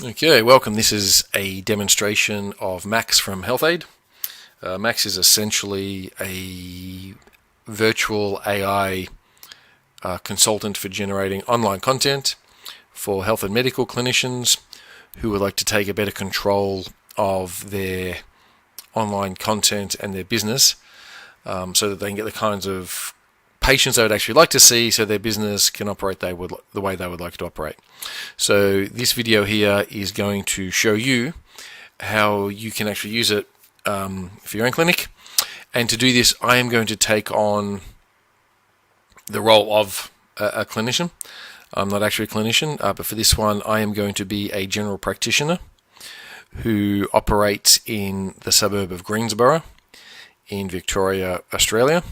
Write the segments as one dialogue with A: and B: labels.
A: Okay, welcome. This is a demonstration of Max from HealthAid. Max is essentially a virtual AI consultant for generating online content for health and medical clinicians who would like to take a better control of their online content and their business so that they can get the kinds of patients they would actually like to see so their business can operate the way they would like it to operate. So this video here is going to show you how you can actually use it for your own clinic. And to do this, I am going to take on the role of a clinician. I'm not actually a clinician, but for this one, I am going to be a general practitioner who operates in the suburb of Greensborough in Victoria, Australia.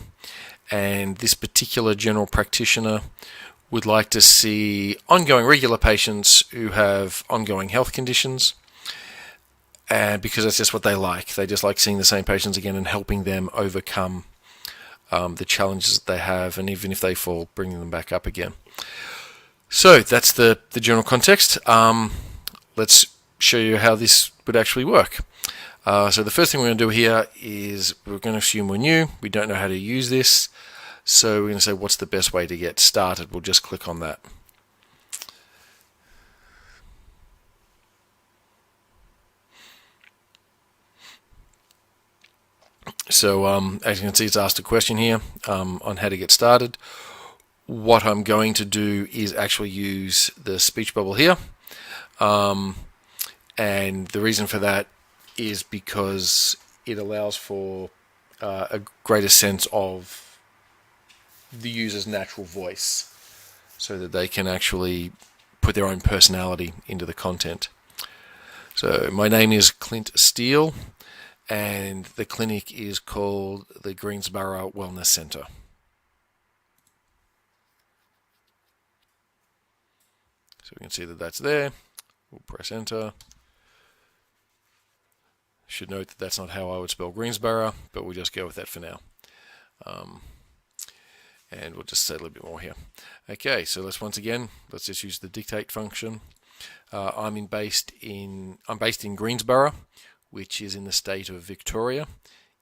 A: And this particular general practitioner would like to see ongoing regular patients who have ongoing health conditions, and because that's just what they like. They just like seeing the same patients again and helping them overcome the challenges that they have, and even if they fall, bringing them back up again. So that's the general context. Let's show you how this would actually work. So the first thing we're going to do here is we're going to assume we're new. We don't know how to use this. So we're going to say, what's the best way to get started? We'll just click on that. So as you can see, it's asked a question here on how to get started. What I'm going to do is actually use the speech bubble here. And the reason for that is because it allows for a greater sense of the user's natural voice so that they can actually put their own personality into the content. So my name is Clint Steele and the clinic is called the Greensborough Wellness Centre. So we can see that that's there. We'll press enter. Should note that that's not how I would spell Greensborough, but we'll just go with that for now. And we'll just say a little bit more here. Okay, so let's just use the dictate function. I'm based in Greensborough, which is in the state of Victoria,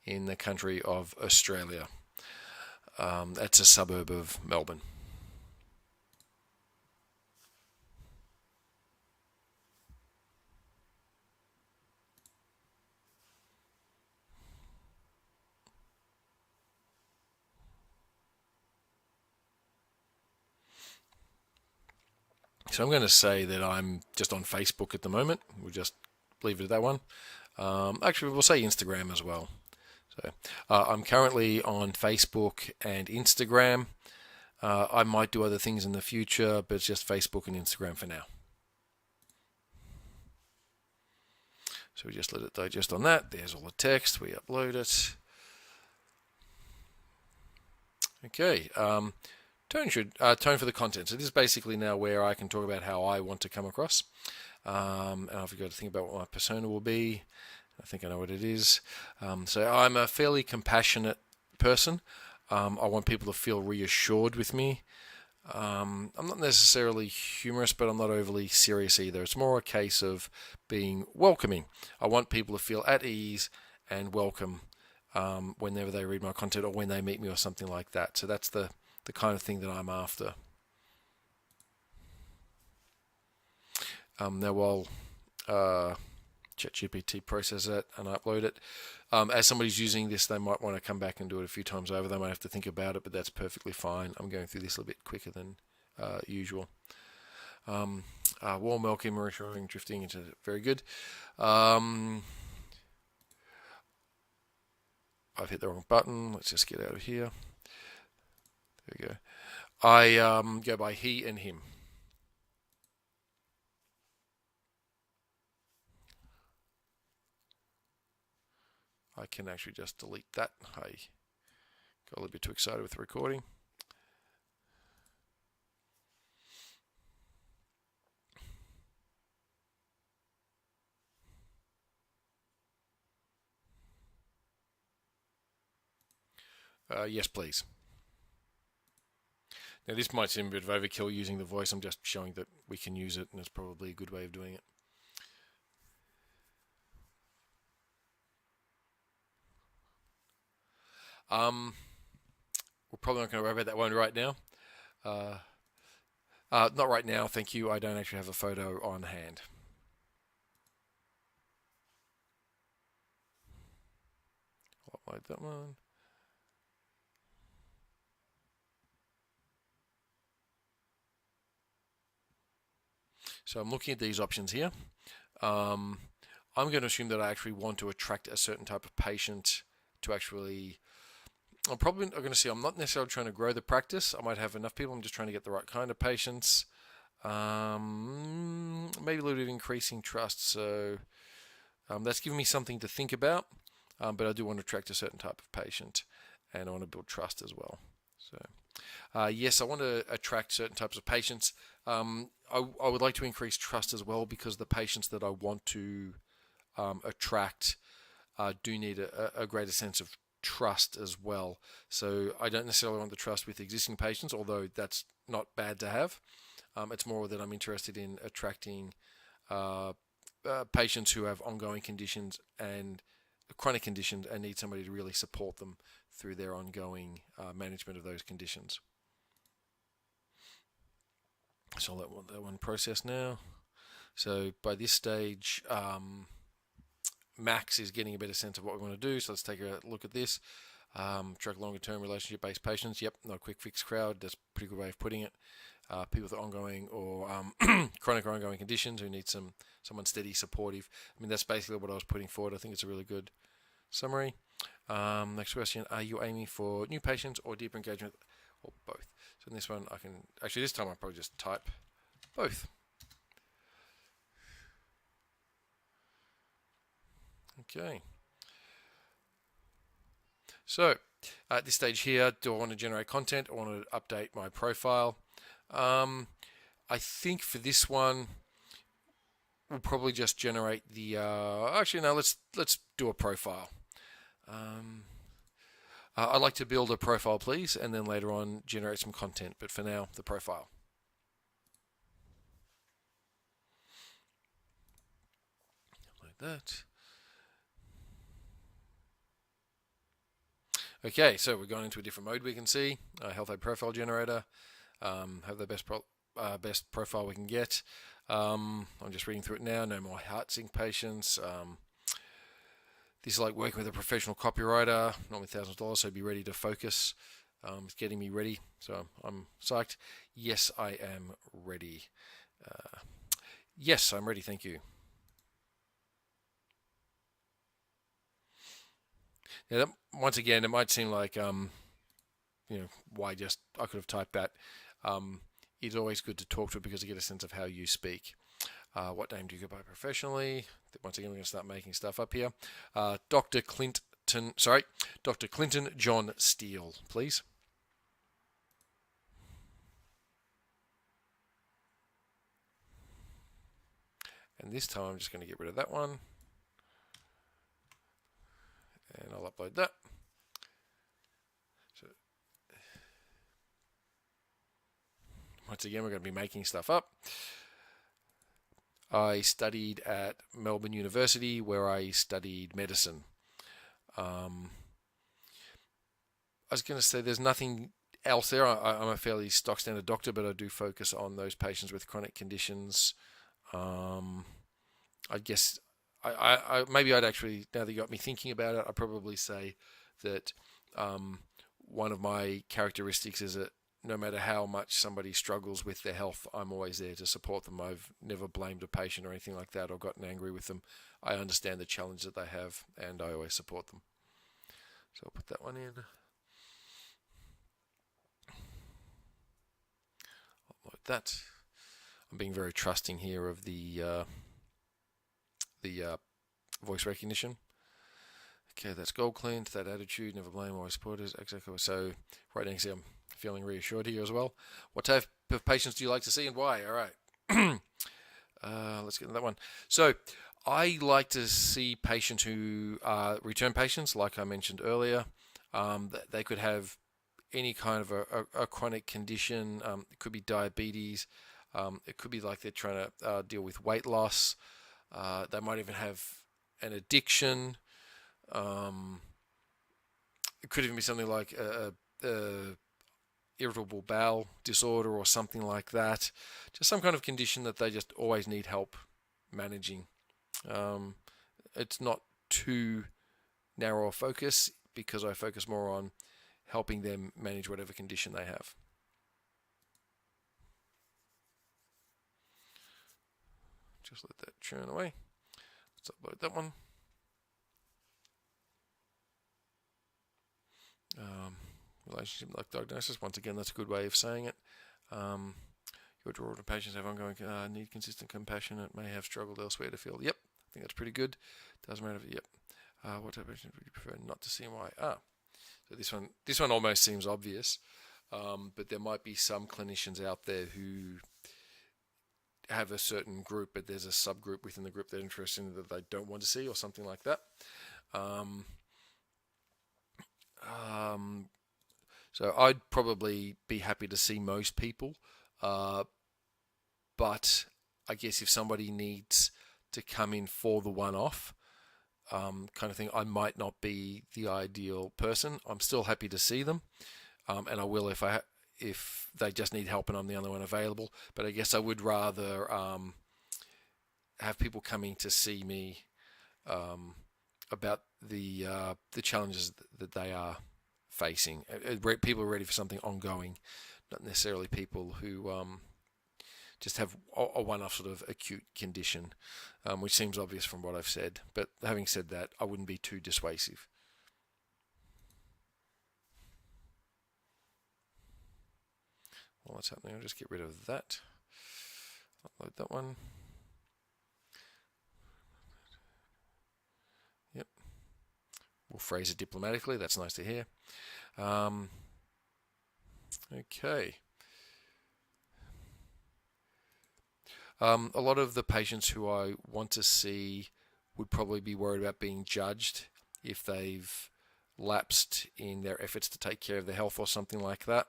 A: in the country of Australia. That's a suburb of Melbourne. So I'm going to say that I'm just on Facebook at the moment. We'll just leave it at that one. Actually, we'll say Instagram as well. So I'm currently on Facebook and Instagram. I might do other things in the future, but it's just Facebook and Instagram for now. So we just let it digest on that. There's all the text. We upload it. Okay. Tone for the content. So this is basically now where I can talk about how I want to come across. And I've got to think about what my persona will be. I think I know what it is. So I'm a fairly compassionate person. I want people to feel reassured with me. I'm not necessarily humorous, but I'm not overly serious either. It's more a case of being welcoming. I want people to feel at ease and welcome whenever they read my content or when they meet me or something like that. So that's the kind of thing that I'm after. Now while ChatGPT process it and upload it, as somebody's using this, they might want to come back and do it a few times over. They might have to think about it, but that's perfectly fine. I'm going through this a little bit quicker than usual. Warm welcome, reassuring, drifting into very good. I've hit the wrong button. Let's just get out of here. There we go. I go by he and him. I can actually just delete that. I got a little bit too excited with the recording. Yes, please. Now this might seem a bit of overkill using the voice. I'm just showing that we can use it, and it's probably a good way of doing it. We're probably not going to worry about that one right now. Not right now, thank you. I don't actually have a photo on hand. I'll upload that one. So I'm looking at these options here. I'm going to assume that I actually want to attract a certain type of patient to actually. I'm probably going to see I'm not necessarily trying to grow the practice. I might have enough people. I'm just trying to get the right kind of patients. Maybe a little bit of increasing trust. So that's giving me something to think about. But I do want to attract a certain type of patient, and I want to build trust as well. So, yes, I want to attract certain types of patients. I would like to increase trust as well, because the patients that I want to attract do need a greater sense of trust as well. So I don't necessarily want the trust with existing patients, although that's not bad to have. It's more that I'm interested in attracting patients who have ongoing conditions and chronic conditions and need somebody to really support them through their ongoing management of those conditions. So I'll let that one process now. So by this stage, Max is getting a better sense of what we want to do. So let's take a look at this. Track longer-term relationship-based patients. Yep, not a quick fix crowd. That's a pretty good way of putting it. People with ongoing or chronic or ongoing conditions who need someone steady, supportive. I mean, that's basically what I was putting forward. I think it's a really good summary. Next question: are you aiming for new patients or deeper engagement, or both? So in this one, I can actually this time I'll probably just type both. Okay. So at this stage here, do I want to generate content? I want to update my profile. I think for this one, we'll probably just generate the. Actually, no. Let's do a profile. I'd like to build a profile, please, and then later on generate some content. But for now, the profile. Like that. Okay, so we're going into a different mode. We can see Health Aid Profile Generator. Have the best profile we can get. I'm just reading through it now. No more heart sync patients. This is like working with a professional copywriter, not with thousands of dollars, so be ready to focus. It's getting me ready, so I'm psyched. Yes, I am ready. Yes, I'm ready, thank you. Now, once again, it might seem like, why just, I could have typed that. It's always good to talk to it because you get a sense of how you speak. What name do you go by professionally? Once again, we're going to start making stuff up here. Dr. Clinton John Steele, please. And this time I'm just going to get rid of that one. And I'll upload that. So, once again, we're going to be making stuff up. I studied at Melbourne University, where I studied medicine. I was going to say there's nothing else there. I'm a fairly stock standard doctor, but I do focus on those patients with chronic conditions. I guess maybe I'd actually, now that you got me thinking about it, I'd probably say that one of my characteristics is that no matter how much somebody struggles with their health, I'm always there to support them. I've never blamed a patient or anything like that or gotten angry with them. I understand the challenge that they have, and I always support them. So I'll put that one in. Upload that. I'm being very trusting here of the voice recognition. Okay, that's goal cleaned. That attitude, never blame, always supporters. Exactly. So right next to I'm feeling reassured here as well. What type of patients do you like to see and why? All right. Let's get into that one. So I like to see patients who are return patients, like I mentioned earlier. They could have any kind of a chronic condition. It could be diabetes. It could be like they're trying to deal with weight loss. They might even have an addiction. it could even be something like a irritable bowel disorder or something like that. Just some kind of condition that they just always need help managing. It's not too narrow a focus because I focus more on helping them manage whatever condition they have. Just let that churn away. Let's upload that one. Relationship like diagnosis. Once again, that's a good way of saying it. Your draw to patients have ongoing need consistent compassion. It may have struggled elsewhere to feel. Yep, I think that's pretty good. Doesn't matter. Yep. What type of patients would you prefer not to see and why? So this one almost seems obvious, but there might be some clinicians out there who have a certain group, but there's a subgroup within the group they're interested in that they don't want to see, or something like that. So I'd probably be happy to see most people, but I guess if somebody needs to come in for the one-off kind of thing, I might not be the ideal person. I'm still happy to see them, and I will if they just need help and I'm the only one available. But I guess I would rather have people coming to see me about the challenges that they are facing. People are ready for something ongoing, not necessarily people who just have a one-off sort of acute condition, which seems obvious from what I've said. But having said that, I wouldn't be too dissuasive. While that's happening, I'll just get rid of that. Upload that one. Yep. We'll phrase it diplomatically. That's nice to hear. Okay. A lot of the patients who I want to see would probably be worried about being judged if they've lapsed in their efforts to take care of their health or something like that.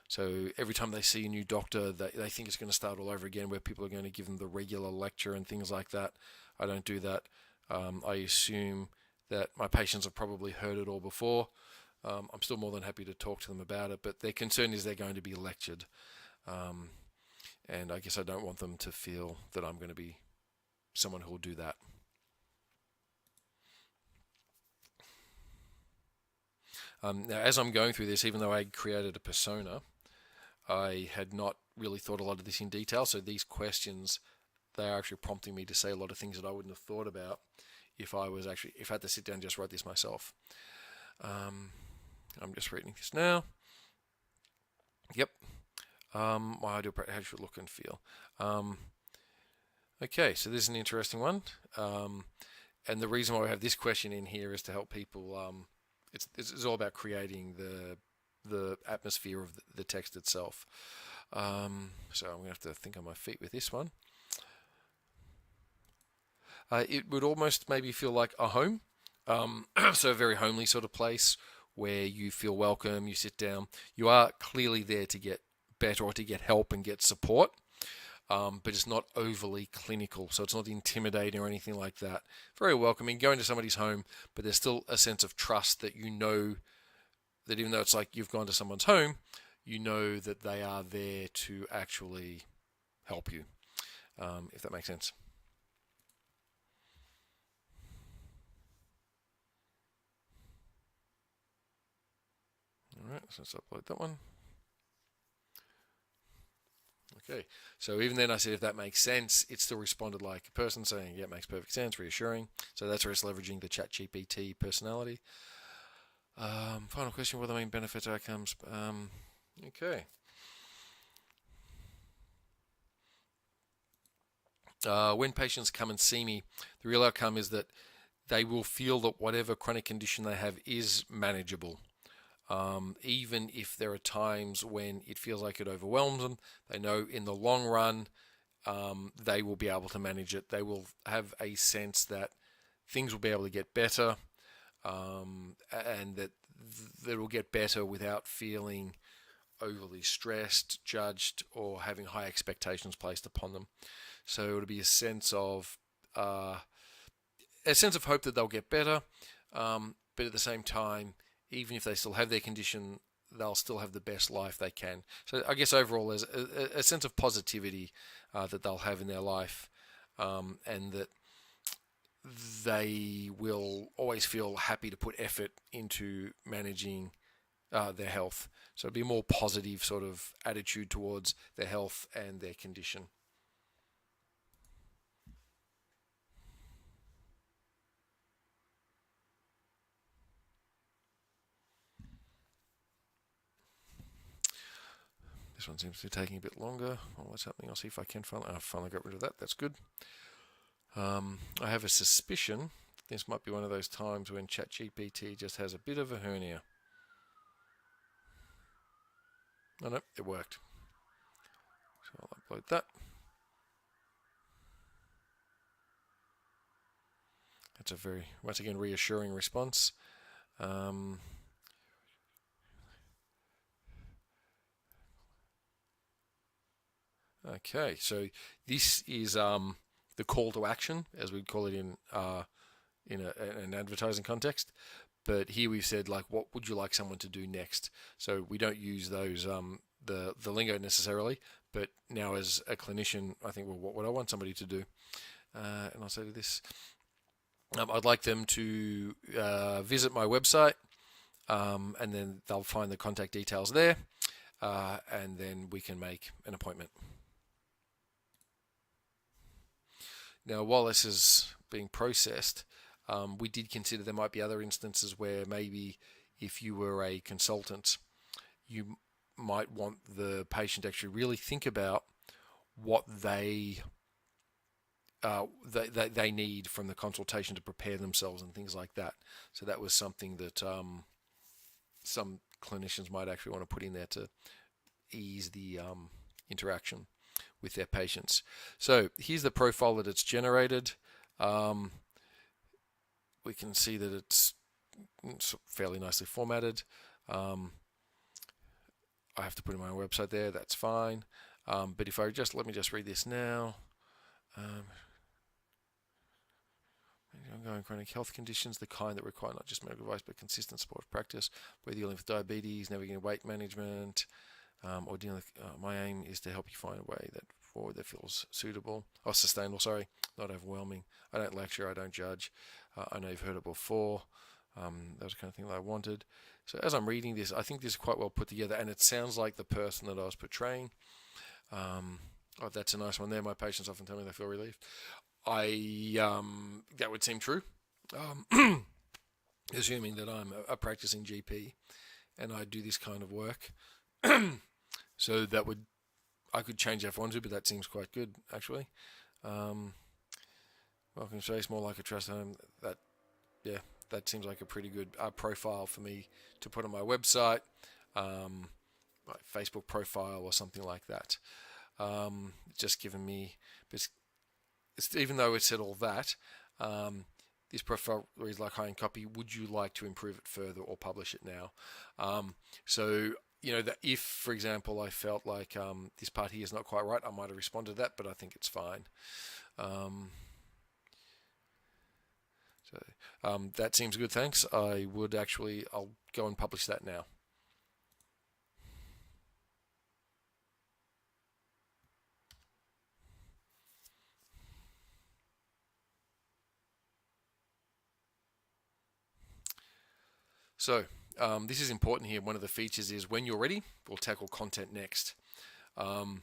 A: So every time they see a new doctor, they think it's going to start all over again, where people are going to give them the regular lecture and things like that. I don't do that. I assume that my patients have probably heard it all before. I'm still more than happy to talk to them about it, but their concern is they're going to be lectured. And I guess I don't want them to feel that I'm going to be someone who will do that. Now, as I'm going through this, even though I created a persona, I had not really thought a lot of this in detail. So these questions, they are actually prompting me to say a lot of things that I wouldn't have thought about if I had to sit down and just write this myself. I'm just reading this now. Yep. My ideal practice, how should it look and feel? Okay, so this is an interesting one. And the reason why we have this question in here is to help people. It's all about creating the atmosphere of the text itself. So I'm going to have to think on my feet with this one. It would almost maybe feel like a home. So a very homely sort of place where you feel welcome, you sit down. You are clearly there to get better or to get help and get support, but it's not overly clinical, so it's not intimidating or anything like that. Very welcoming, going to somebody's home, but there's still a sense of trust that you know that even though it's like you've gone to someone's home, you know that they are there to actually help you, if that makes sense. All right, so let's upload that one. Okay, so even then I said if that makes sense, it still responded like a person saying, yeah, it makes perfect sense, reassuring. So that's where it's leveraging the ChatGPT personality. Final question, what are the main benefits, outcomes? Okay. When patients come and see me, the real outcome is that they will feel that whatever chronic condition they have is manageable. Even if there are times when it feels like it overwhelms them, they know in the long run they will be able to manage it. They will have a sense that things will be able to get better, and that it will get better without feeling overly stressed, judged, or having high expectations placed upon them. So it'll be a sense of hope that they'll get better. but at the same time, even if they still have their condition, they'll still have the best life they can. So I guess overall there's a sense of positivity that they'll have in their life, and that they will always feel happy to put effort into managing their health. So it'll be a more positive sort of attitude towards their health and their condition. This one seems to be taking a bit longer. Oh, what's happening? I'll see if I can finally got rid of that. That's good. I have a suspicion this might be one of those times when ChatGPT just has a bit of a hernia. Oh no, it worked. So I'll upload that. That's a very, once again, reassuring response. Okay, so this is the call to action, as we'd call it in an advertising context. But here we've said, like, what would you like someone to do next? So we don't use those the lingo necessarily, but now as a clinician, I think, well, what would I want somebody to do? And I'll say this: I'd like them to visit my website, and then they'll find the contact details there, and then we can make an appointment. Now, while this is being processed, we did consider there might be other instances where maybe if you were a consultant, you might want the patient to actually really think about what they need from the consultation to prepare themselves and things like that. So that was something that some clinicians might actually want to put in there to ease the interaction with their patients. So here's the profile that it's generated. We can see that it's fairly nicely formatted. I have to put in my website there. That's fine. But if I let me just read this now. Ongoing chronic health conditions, the kind that require not just medical advice but consistent support of practice, whether you're dealing with diabetes, navigating weight management, or dealing with, my aim is to help you find a way that feels suitable, or sustainable, not overwhelming. I don't lecture, I don't judge. I know you've heard it before. That was the kind of thing that I wanted. So as I'm reading this, I think this is quite well put together, and it sounds like the person that I was portraying. Oh, that's a nice one there. My patients often tell me they feel relieved. That would seem true, assuming that I'm a practicing GP and I do this kind of work. So I could change that if I wanted to, but that seems quite good actually. Welcome space, more like a trust home. That seems like a pretty good profile for me to put on my website, my Facebook profile or something like that. Just giving me, but even though it said all that, this profile reads like high-end copy. Would you like to improve it further or publish it now? So that if, for example, I felt like this part here is not quite right, I might have responded to that, but I think it's fine. That seems good, thanks. I'll go and publish that now. So this is important here. One of the features is when you're ready, we'll tackle content next. And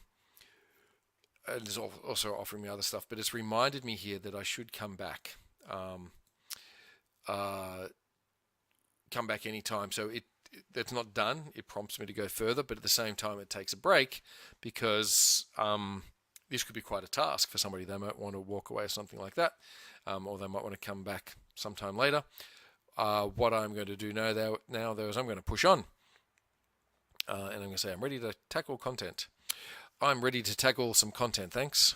A: it's also offering me other stuff, but it's reminded me here that I should come back. Come back anytime. So that's not done. It prompts me to go further, but at the same time it takes a break because this could be quite a task for somebody. They might want to walk away or something like that, or they might want to come back sometime later. What I'm going to do now though is I'm going to push on, and I'm going to say I'm ready to tackle content. I'm ready to tackle some content, thanks.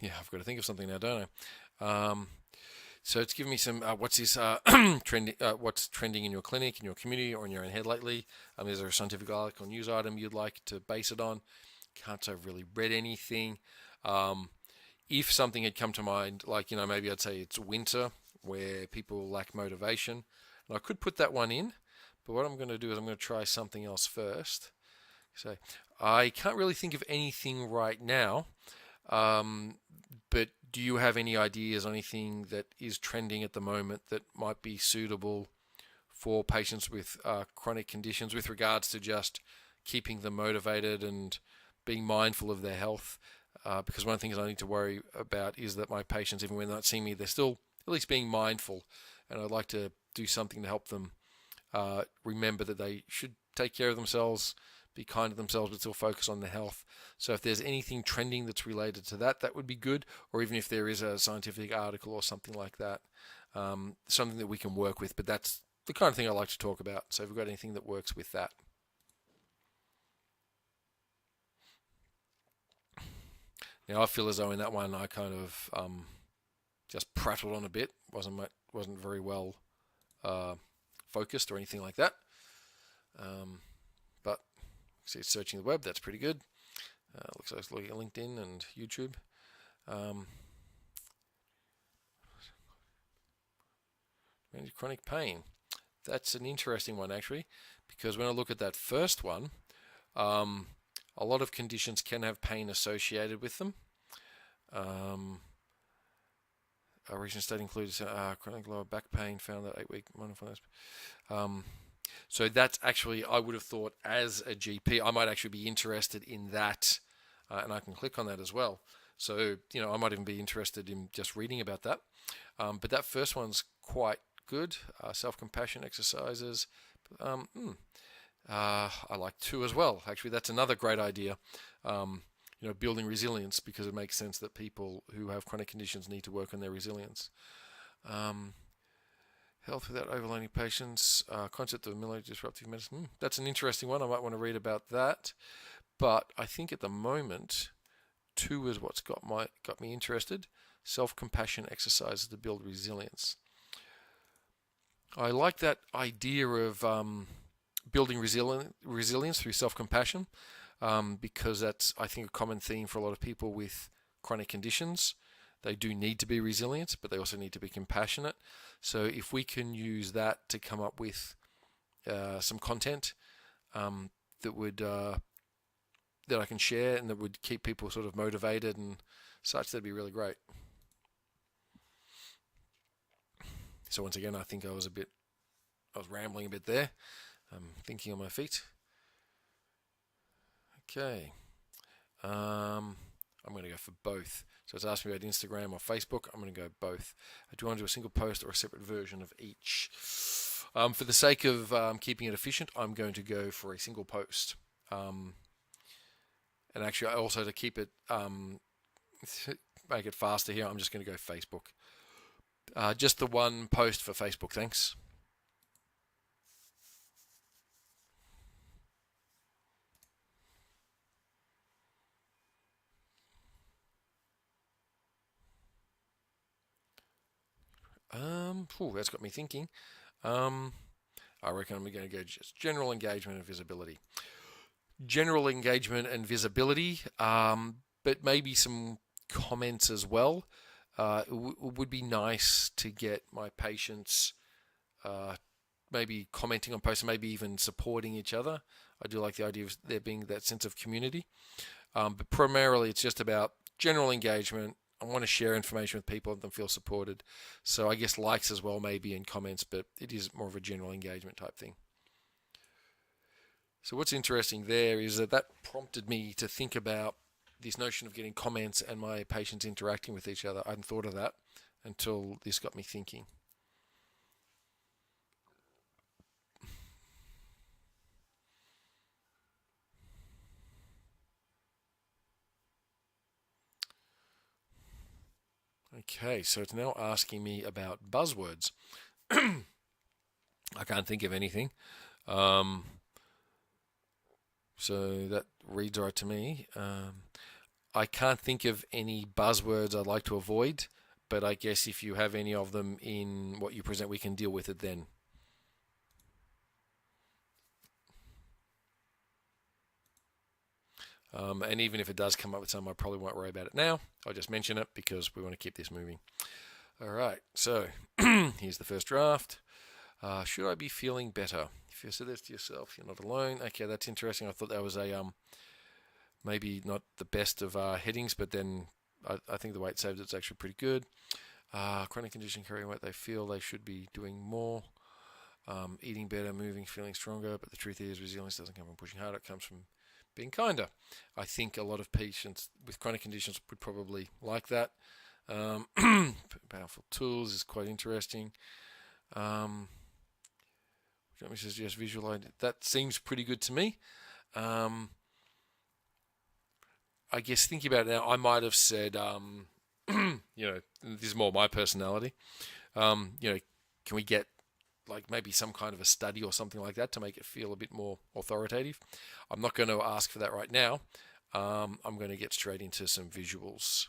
A: Yeah, I've got to think of something now, don't I? So it's giving me some what's this trending? What's trending in your clinic, in your community, or in your own head lately? Is there a scientific article, news item you'd like to base it on? Can't say I've really read anything. If something had come to mind, like maybe I'd say it's winter, where people lack motivation, and I could put that one in. But what I'm going to do is I'm going to try something else first. So I can't really think of anything right now. But do you have any ideas on anything that is trending at the moment that might be suitable for patients with chronic conditions with regards to just keeping them motivated and being mindful of their health? Because one of the things I need to worry about is that my patients, even when they're not seeing me, they're still at least being mindful. And I'd like to do something to help them remember that they should take care of themselves, be kind to themselves, but still focus on their health. So if there's anything trending that's related to that, that would be good. Or even if there is a scientific article or something like that, something that we can work with. But that's the kind of thing I like to talk about. So if we've got anything that works with that. Now I feel as though in that one I kind of just prattled on a bit. wasn't very well focused or anything like that. But see, searching the web, that's pretty good. Looks like it's looking at LinkedIn and YouTube. Manage chronic pain. That's an interesting one actually, because when I look at that first one, a lot of conditions can have pain associated with them. A recent study includes chronic lower back pain found that 8-week mindfulness. So that's actually, I would have thought as a GP, I might actually be interested in that, and I can click on that as well. So, I might even be interested in just reading about that. But that first one's quite good. Self-compassion exercises. I like two as well. Actually, that's another great idea. Building resilience, because it makes sense that people who have chronic conditions need to work on their resilience. Health without overloading patients. Concept of melodic disruptive medicine. That's an interesting one. I might want to read about that. But I think at the moment, two is what's got me interested. Self-compassion exercises to build resilience. I like that idea of building resilience through self-compassion, because that's, I think, a common theme for a lot of people with chronic conditions. They do need to be resilient, but they also need to be compassionate. So if we can use that to come up with some content that would that I can share and that would keep people sort of motivated and such, that'd be really great. So once again, I think I was rambling a bit there. I'm thinking on my feet. Okay. I'm going to go for both. So it's asking me about Instagram or Facebook. I'm going to go both. Do you want to do a single post or a separate version of each? For the sake of keeping it efficient, I'm going to go for a single post. And actually, also to keep it, make it faster here, I'm just going to go Facebook. Just the one post for Facebook, thanks. That's got me thinking. I reckon I'm going to go just general engagement and visibility. General engagement and visibility, but maybe some comments as well. It would be nice to get my patients maybe commenting on posts, maybe even supporting each other. I do like the idea of there being that sense of community. But primarily, it's just about general engagement. I want to share information with people and them feel supported. So I guess likes as well, maybe, in comments, but it is more of a general engagement type thing. So what's interesting there is that prompted me to think about this notion of getting comments and my patients interacting with each other. I hadn't thought of that until this got me thinking. Okay, so it's now asking me about buzzwords. I can't think of anything. So that reads right to me. I can't think of any buzzwords I'd like to avoid, but I guess if you have any of them in what you present, we can deal with it then. And even if it does come up with some, I probably won't worry about it now. I'll just mention it because we want to keep this moving. All right, so here's the first draft. Should I be feeling better? If you said this to yourself, you're not alone. Okay, that's interesting. I thought that was a maybe not the best of headings, but then I think the way it saved it's actually pretty good. Chronic condition carrying weight, they feel they should be doing more. Eating better, moving, feeling stronger, but the truth is resilience doesn't come from pushing harder, it comes from being kinder. I think a lot of patients with chronic conditions would probably like that. Powerful tools is quite interesting. Let me suggest visualize. That seems pretty good to me. I guess thinking about it now, I might have said, this is more my personality. Can we get like maybe some kind of a study or something like that to make it feel a bit more authoritative? I'm not going to ask for that right now. I'm going to get straight into some visuals.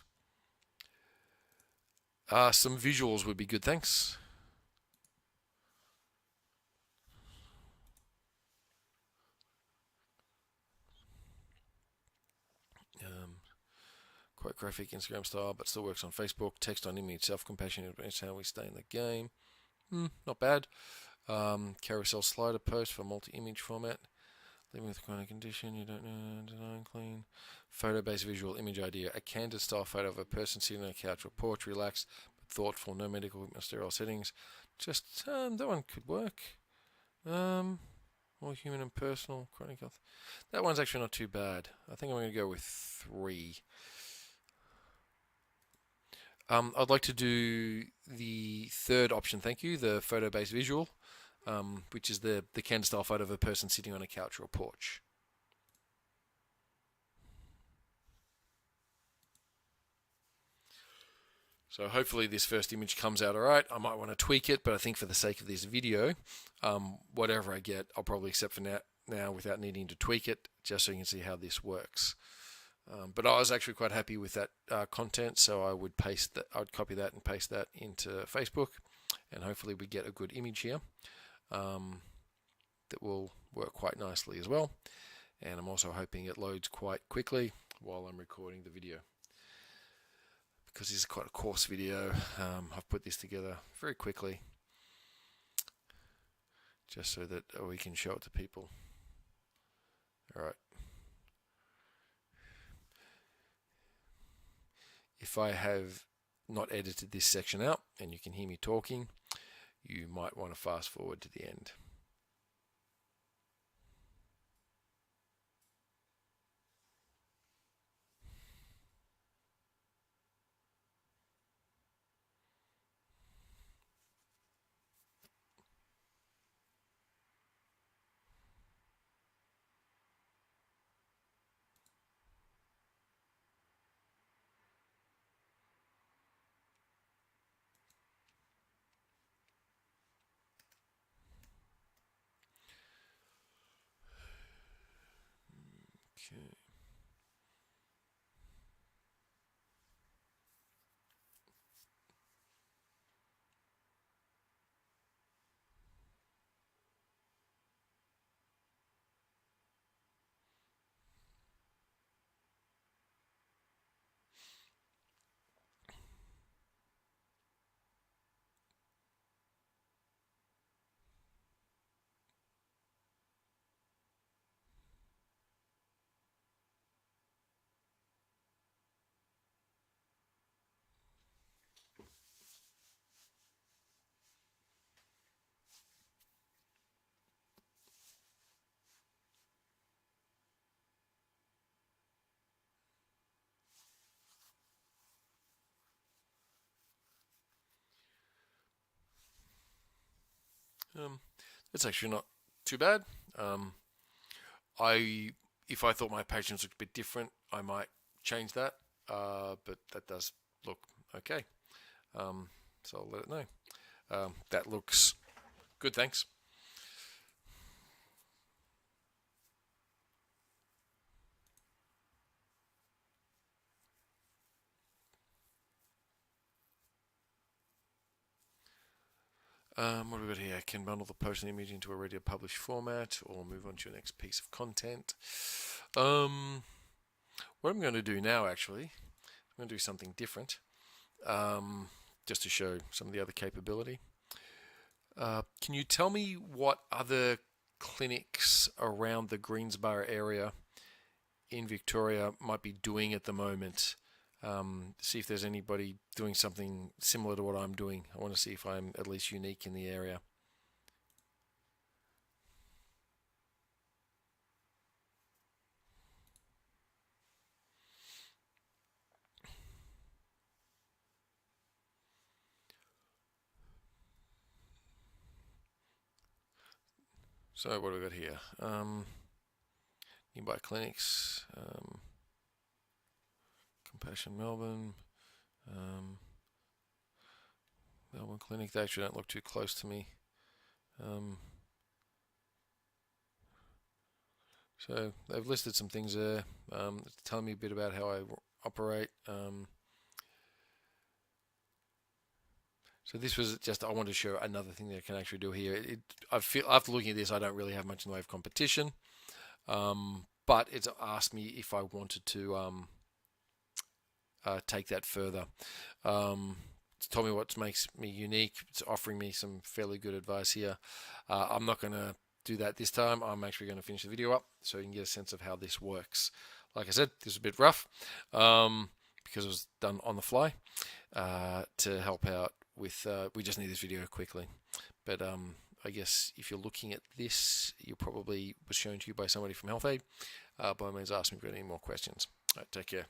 A: Some visuals would be good, thanks. Quite graphic Instagram style, but still works on Facebook. Text on image, self-compassion is how we stay in the game. Not bad. Carousel slider post for multi-image format. Living with a chronic condition, you don't know, design clean. Photo-based visual image idea. A candid style photo of a person sitting on a couch or porch, relaxed but thoughtful, no medical or sterile settings. Just, that one could work. More human and personal, chronic health. That one's actually not too bad. I think I'm going to go with 3. I'd like to do the third option, thank you, the photo-based visual, which is the candid style photo of a person sitting on a couch or a porch. So hopefully this first image comes out all right. I might want to tweak it, but I think for the sake of this video, whatever I get, I'll probably accept for now without needing to tweak it, just so you can see how this works. But I was actually quite happy with that content, so I would I'd copy that and paste that into Facebook, and hopefully we get a good image here that will work quite nicely as well. And I'm also hoping it loads quite quickly while I'm recording the video, because this is quite a coarse video. I've put this together very quickly just so that we can show it to people. All right. If I have not edited this section out and you can hear me talking, you might want to fast forward to the end. Okay. It's actually not too bad. If I thought my patients looked a bit different, I might change that, but that does look okay. So I'll let it know. That looks good, thanks. What have we got here? Can bundle the post and image into a ready to publish format, or move on to your next piece of content. What I'm going to do now, actually, I'm going to do something different, just to show some of the other capability. Can you tell me what other clinics around the Greensboro area in Victoria might be doing at the moment? See if there's anybody doing something similar to what I'm doing. I want to see if I'm at least unique in the area. So what have we got here? Nearby clinics, Compassion Melbourne, Melbourne Clinic. They actually don't look too close to me. So they've listed some things there, telling me a bit about how I operate. So this was just, I wanted to show another thing that I can actually do here. I feel after looking at this, I don't really have much in the way of competition, but it's asked me if I wanted to take that further. It's told me what makes me unique. It's offering me some fairly good advice here. I'm not going to do that this time. I'm actually going to finish the video up so you can get a sense of how this works. Like I said, this is a bit rough because it was done on the fly to help out with, we just need this video quickly. But I guess if you're looking at this, you probably was shown to you by somebody from Health Aid. By all means, ask me if you've got any more questions. All right, take care.